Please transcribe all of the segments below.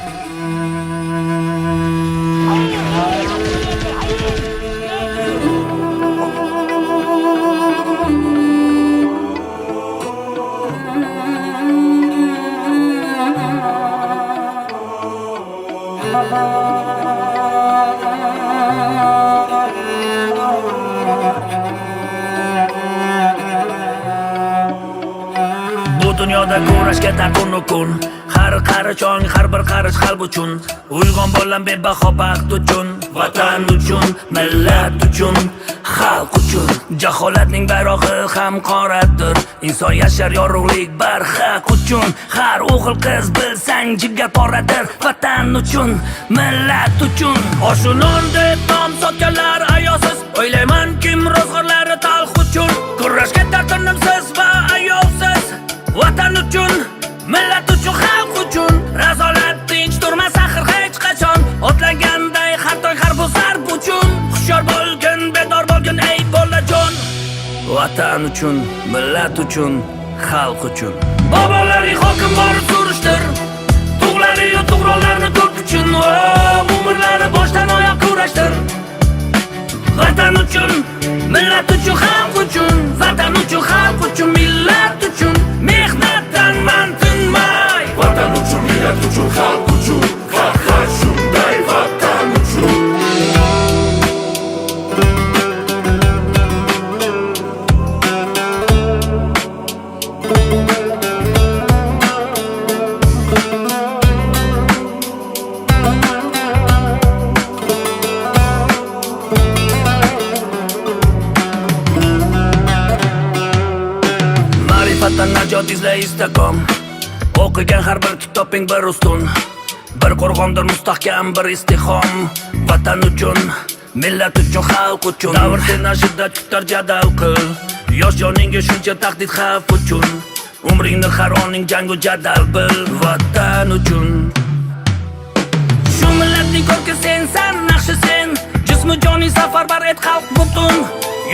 Bu dunyoda kurashga darkun kun. Har qarichong, har bir qarish qalb uchun. Uyg'on bo'lan bebaho baxt uchun, vatan uchun, millat uchun, xalq uchun. Jaholatning bayrog'i ham qoradir. Inson yashar yorug'lik barhaq uchun. Har o'g'il qiz bilsang jigar poradir. Vatan uchun, millat uchun. Oshun deb nom sotganlar ayosiz. O'ylayman kim ro'zg'orlari talx uchun. Kurashga dartinimsiz va ayovsiz. Vatan uchun, millat uchun, xalq uchun. Razolat tinch turmas axir hech qachon. Otlaganday har to'y har bu sarb uchun. Hushyor bo'lgin, bedor bo'lgin ey bolajon. Vatan uchun, millat uchun, xalq uchun. Bobolaring hokim borib surishtir. Tug'lari-yu tug'ronlarni ko'p uchun. Umrlari boshdan oyoq kurashtir. Vatan uchun, millat uchun, xalq uchun. Vatan uchun, xalq uchun, millat uchun. Mehnatdan man tinmay. Vatan uchun, millat uchun, xalq uchun. Faqat shunday vatan uchun. Ma'rifatdan najot izla istaqom. O'qigan har bir kitobing bir ustun. Bir qo'rg'ondir mustahkam, bir istihom. Vatan uchun, millat uchun, xalq uchun. Davr sendan shiddat kutar jadal qil. Yosh joningga shuncha tahdid xavf uchun. Umringni har oning jangu jadal bil. Vatan uchun. Shu millatning ko'rki sensan, naqshi sen. Jismu joning safarbar et xalq butun.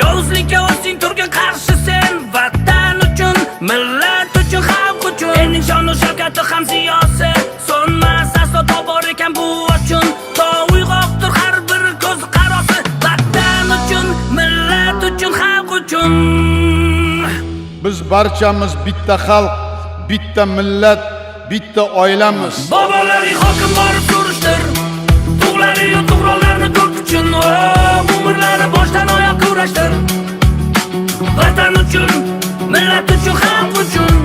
Yovuzlikka o'zing turgan qarshi sen. Vatan uchun, millat uchun, xalq uchun. Ening shonu shavkati ham ziyosi. So'nmas aslo tobor ekan bu uchun. To uyg'oqdir har bir ko'z qarosi. Vatan uchun, millat uchun, xalq uchun. Biz barchamiz bitta xalq, bitta millat, bitta oilamiz. Bobolaring hokim borib surishtir. Tug'lari-yu tug'ronlarni ko'p uchun. Umrlari boshdan oyoq kurashtir. Vatan uchun, millat uchun, xalq uchun.